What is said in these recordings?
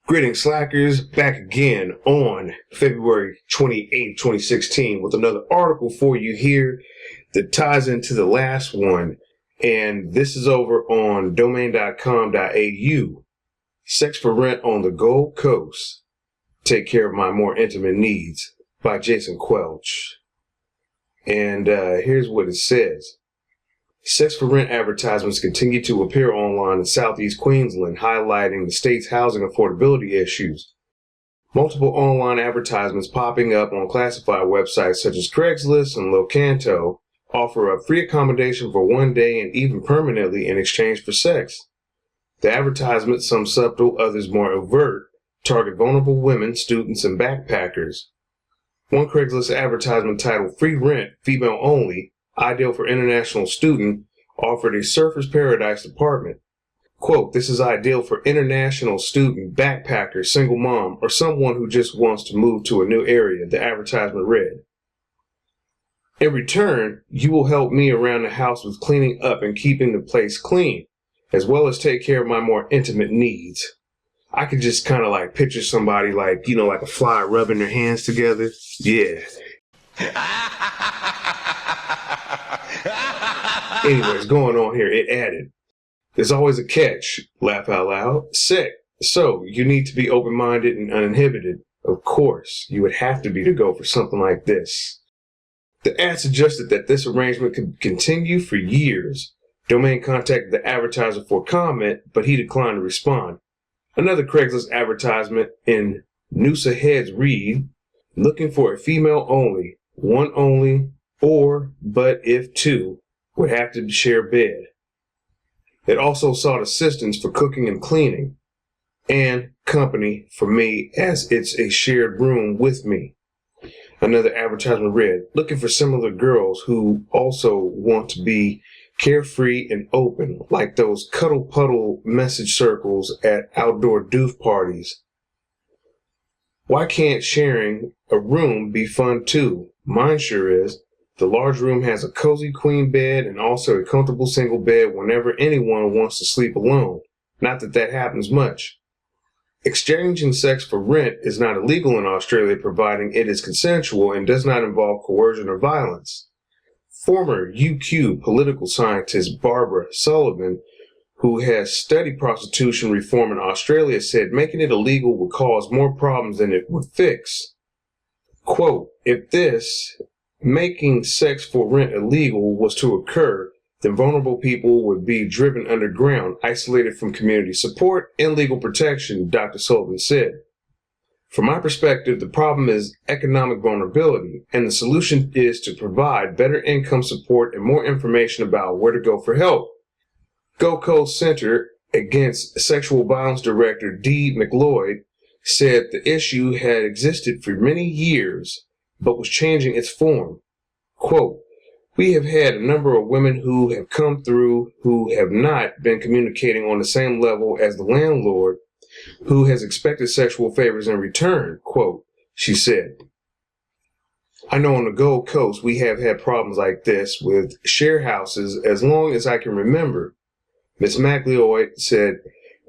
Greetings, Slackers, back again on February 28th, 2016 with another article for you here that ties into the last one. And this is over on domain.com.au. Sex for Rent on the Gold Coast. Take care of my more intimate needs by Jason Quelch. And here's what it says. Sex for rent advertisements continue to appear online in Southeast Queensland, highlighting the state's housing affordability issues. Multiple online advertisements popping up on classified websites such as Craigslist and Locanto offer a free accommodation for one day and even permanently in exchange for sex. The advertisements, some subtle, others more overt, target vulnerable women, students, and backpackers. One Craigslist advertisement titled Free Rent, Female Only, Ideal for International Student, offered a surfer's paradise apartment. Quote, this is ideal for international student, backpacker, single mom, or someone who just wants to move to a new area, the advertisement read. In return, you will help me around the house with cleaning up and keeping the place clean, as well as take care of my more intimate needs. I could just kind of like picture somebody like, like a fly rubbing their hands together. Yeah. Anyways, going on here, it added, there's always a catch, laugh out loud, sick. So you need to be open-minded and uninhibited. Of course, you would have to be to go for something like this. The ad suggested that this arrangement could continue for years. Domain contacted the advertiser for comment, but he declined to respond. Another Craigslist advertisement in Noosa Heads read, looking for a female only, one only, or, but if two, would have to share bed. It also sought assistance for cooking and cleaning, and company for me as it's a shared room with me. Another advertisement read, looking for similar girls who also want to be carefree and open, like those cuddle puddle message circles at outdoor doof parties. Why can't sharing a room be fun too? Mine sure is. The large room has a cozy queen bed and also a comfortable single bed whenever anyone wants to sleep alone. Not that that happens much. Exchanging sex for rent is not illegal in Australia, providing it is consensual and does not involve coercion or violence. Former UQ political scientist Barbara Sullivan, who has studied prostitution reform in Australia, said making it illegal would cause more problems than it would fix. Quote, if this making sex for rent illegal was to occur, then vulnerable people would be driven underground, isolated from community support and legal protection, Dr. Sullivan said. From my perspective, the problem is economic vulnerability, and the solution is to provide better income support and more information about where to go for help. Gold Coast Center Against Sexual Violence Director Dee McLeod said the issue had existed for many years, but was changing its form. Quote, we have had a number of women who have come through who have not been communicating on the same level as the landlord who has expected sexual favors in return, quote, she said. I know on the Gold Coast we have had problems like this with share houses as long as I can remember. Ms. McLeod said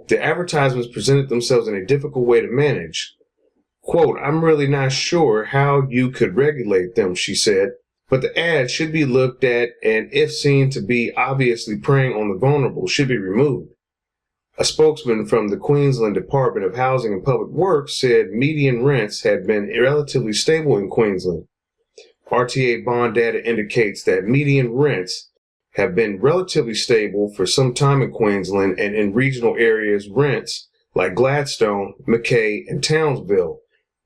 the advertisements presented themselves in a difficult way to manage. Quote, I'm really not sure how you could regulate them, she said, but the ad should be looked at and if seen to be obviously preying on the vulnerable should be removed. A spokesman from the Queensland Department of Housing and Public Works said median rents had been relatively stable in Queensland. RTA bond data indicates that median rents have been relatively stable for some time in Queensland, and in regional areas rents like Gladstone, Mackay, and Townsville,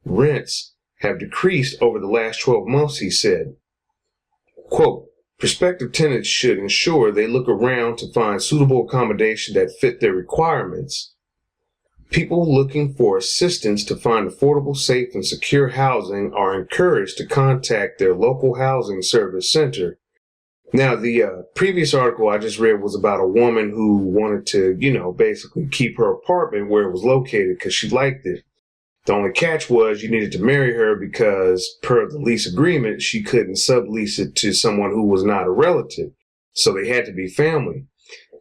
rents have decreased over the last 12 months, he said. Quote, prospective tenants should ensure they look around to find suitable accommodation that fit their requirements. People looking for assistance to find affordable, safe, and secure housing are encouraged to contact their local housing service center. Now, the previous article I just read was about a woman who wanted to, basically keep her apartment where it was located because she liked it. The only catch was you needed to marry her because, per the lease agreement, she couldn't sublease it to someone who was not a relative. So they had to be family.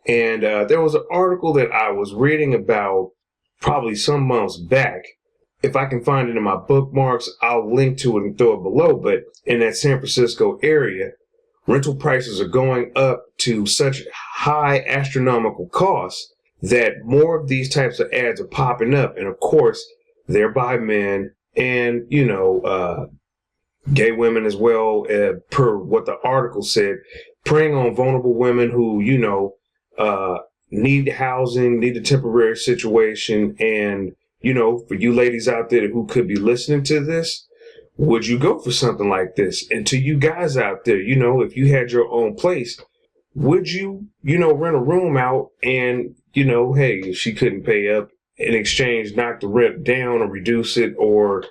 And there was an article that I was reading about probably some months back. If I can find it in my bookmarks, I'll link to it and throw it below. But in that San Francisco area, rental prices are going up to such high astronomical costs that more of these types of ads are popping up. And of course, they're by men and, gay women as well, per what the article said, preying on vulnerable women who, need housing, need a temporary situation. And, for you ladies out there who could be listening to this, would you go for something like this? And to you guys out there, if you had your own place, would you, rent a room out and, hey, if she couldn't pay up, in exchange, knock the rent down or reduce it or,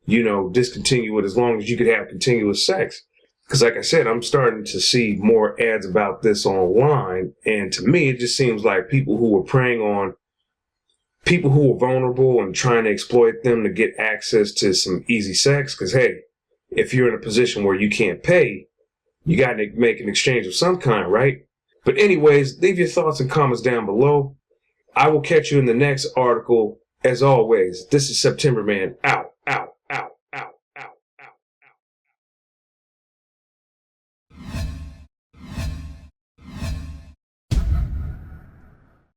discontinue it as long as you could have continuous sex? Because like I said, I'm starting to see more ads about this online. And to me, it just seems like people who are preying on people who are vulnerable and trying to exploit them to get access to some easy sex. Because, hey, if you're in a position where you can't pay, you got to make an exchange of some kind, right? But anyways, leave your thoughts and comments down below. I will catch you in the next article. As always, this is September Man. Out.